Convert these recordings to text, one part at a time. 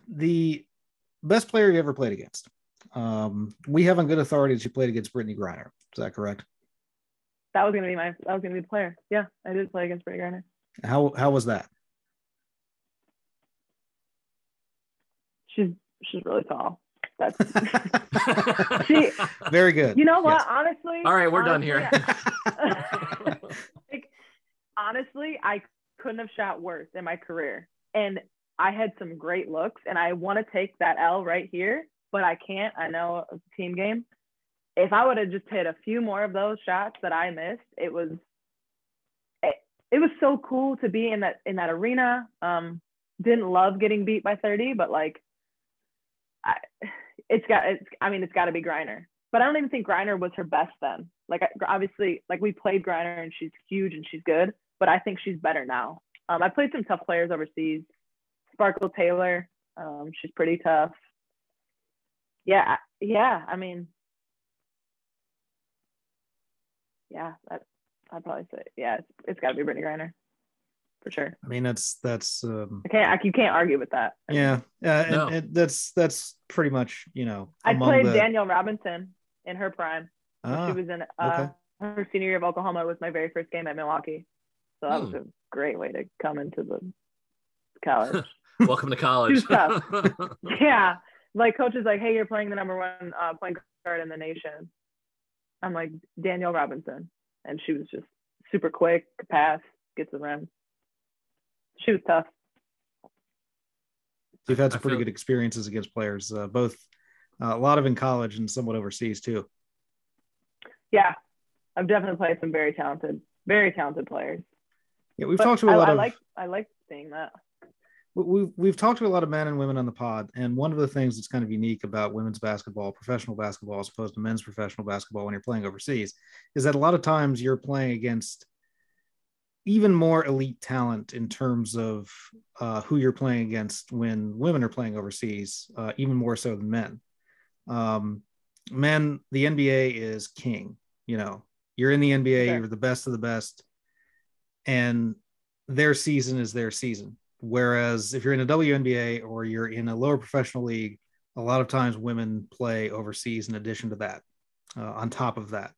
the best player you ever played against. We have on good authority that you played against Brittany Griner. Is that correct? That was gonna be the player. Yeah, I did play against Brittany Griner. How was that? She's really tall. That's very good. You know what? Yes. Honestly, all right, we're done here. Like, honestly, I couldn't have shot worse in my career, and I had some great looks, and I want to take that L right here, but I can't. I know it's a team game. If I would have just hit a few more of those shots that I missed, it was so cool to be in that arena. Didn't love getting beat by 30, but like, it's got to be Griner. But I don't even think Griner was her best then. Like, obviously, like, we played Griner and she's huge and she's good, but I think she's better now. I played some tough players overseas. Sparkle Taylor, she's pretty tough. Yeah. I mean, yeah, I'd probably say, yeah, it's got to be Brittany Griner. For sure. I mean, that's you can't argue with that. Yeah. No. And that's pretty much, you know, I played Danielle Robinson in her prime. She was in her senior year of Oklahoma. It was my very first game at Milwaukee. So that was a great way to come into the college. Welcome to college. Yeah. Like, coach is like, hey, you're playing the number one point guard in the nation. I'm like, Danielle Robinson. And she was just super quick, pass, gets the rim. She was tough. You've had some pretty good experiences against players, both a lot of in college and somewhat overseas too. Yeah, I've definitely played some very talented players. Yeah, we've talked to a lot of. I like seeing that. We've talked to a lot of men and women on the pod, and one of the things that's kind of unique about women's basketball, professional basketball, as opposed to men's professional basketball when you're playing overseas, is that a lot of times you're playing against even more elite talent in terms of who you're playing against when women are playing overseas, even more so than men. Men, the NBA is king. You know, you're in the NBA, You're the best of the best, and their season is their season. Whereas if you're in a WNBA or you're in a lower professional league, a lot of times women play overseas in addition to that, on top of that.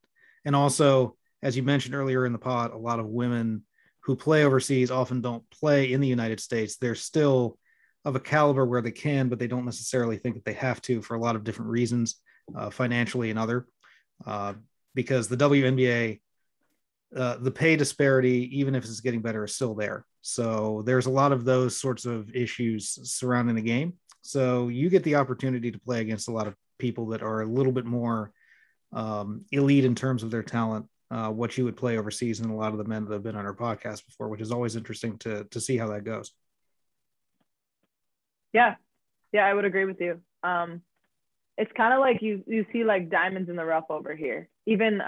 And also, as you mentioned earlier in the pod, a lot of women who play overseas often don't play in the United States. They're still of a caliber where they can, but they don't necessarily think that they have to for a lot of different reasons, financially and other, because the WNBA, the pay disparity, even if it's getting better, is still there. So there's a lot of those sorts of issues surrounding the game. So you get the opportunity to play against a lot of people that are a little bit more elite in terms of their talent, what you would play overseas, and a lot of the men that have been on our podcast before, which is always interesting to see how that goes. Yeah, I would agree with you. It's kind of like you see like diamonds in the rough over here. Even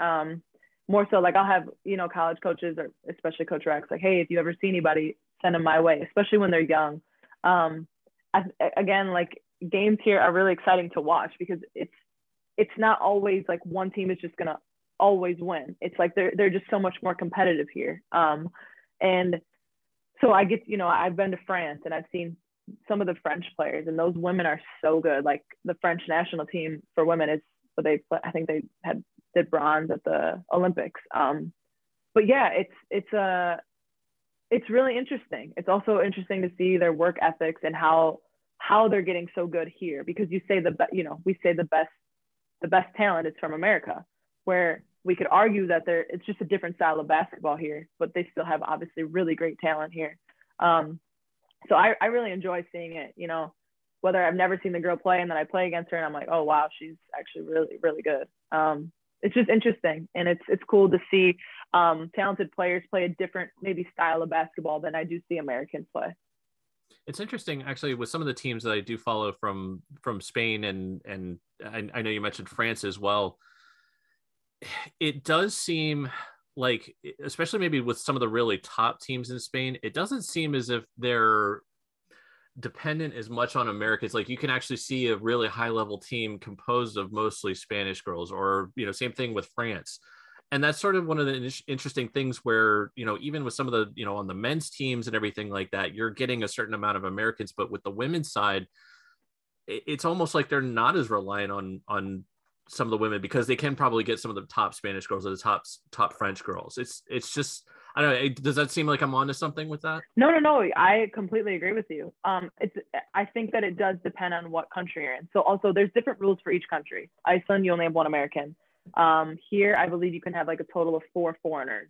more so, like, I'll have, you know, college coaches, or especially Coach Rex, like, hey, if you ever see anybody, send them my way, especially when they're young. Again, like, games here are really exciting to watch because it's not always like one team is just gonna always win. It's like they're just so much more competitive here. And so I get, you know, I've been to France and I've seen some of the French players, and those women are so good. Like, the French national team for women is, I think they did bronze at the Olympics. But yeah, it's really interesting. It's also interesting to see their work ethics and how they're getting so good here, because we say the best talent is from America, where we could argue that it's just a different style of basketball here, but they still have obviously really great talent here. So I really enjoy seeing it, you know, whether I've never seen the girl play and then I play against her and I'm like, oh, wow, she's actually really, really good. It's just interesting. And it's cool to see talented players play a different maybe style of basketball than I do see Americans play. It's interesting, actually, with some of the teams that I do follow from Spain, and I know you mentioned France as well. It does seem like, especially maybe with some of the really top teams in Spain, it doesn't seem as if they're dependent as much on Americans. Like, you can actually see a really high level team composed of mostly Spanish girls, or, you know, same thing with France. And that's sort of one of the interesting things where, you know, even with some of the, you know, on the men's teams and everything like that, you're getting a certain amount of Americans, but with the women's side, it's almost like they're not as reliant on some of the women, because they can probably get some of the top Spanish girls or the top French girls. It's just, I don't know. Does that seem like I'm onto something with that? No. I completely agree with you. I think that it does depend on what country you're in. So also there's different rules for each country. Iceland, you only have one American. Here, I believe you can have like a total of 4 foreigners.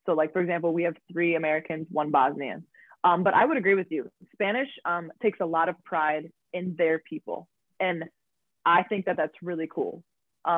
So like, for example, we have 3 Americans, 1 Bosnian. But I would agree with you. Spanish takes a lot of pride in their people. And I think that that's really cool.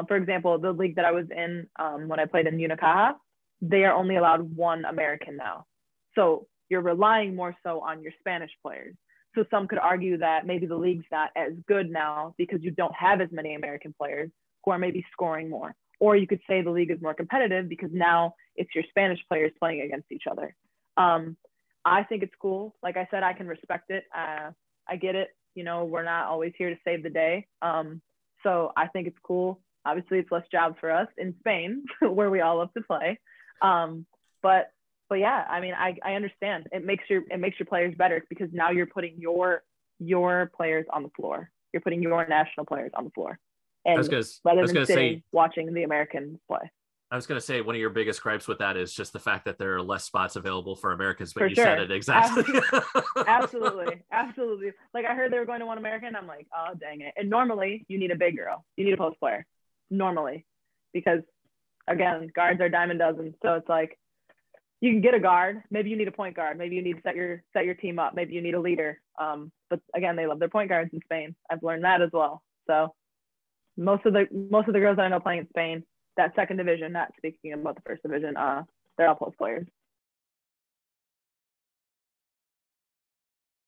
For example, the league that I was in when I played in Unicaja, they are only allowed 1 American now. So you're relying more so on your Spanish players. So some could argue that maybe the league's not as good now because you don't have as many American players who are maybe scoring more. Or you could say the league is more competitive because now it's your Spanish players playing against each other. I think it's cool. Like I said, I can respect it. I get it. You know, we're not always here to save the day. So I think it's cool. Obviously, it's less jobs for us in Spain, where we all love to play. But yeah, I mean, I understand. It makes your players better because now you're putting your players on the floor. You're putting your national players on the floor, and rather than sitting watching the Americans play. I was going to say one of your biggest gripes with that is just the fact that there are less spots available for Americans, but for you sure. said it exactly. Absolutely. Like I heard they were going to one American. I'm like, oh, dang it. And normally you need a big girl. You need a post player normally, because again, guards are dime a dozen. So it's like, you can get a guard. Maybe you need a point guard. Maybe you need to set your team up. Maybe you need a leader. But again, they love their point guards in Spain. I've learned that as well. So most of the girls that I know playing in Spain, that second division, not speaking about the first division, they're all post players.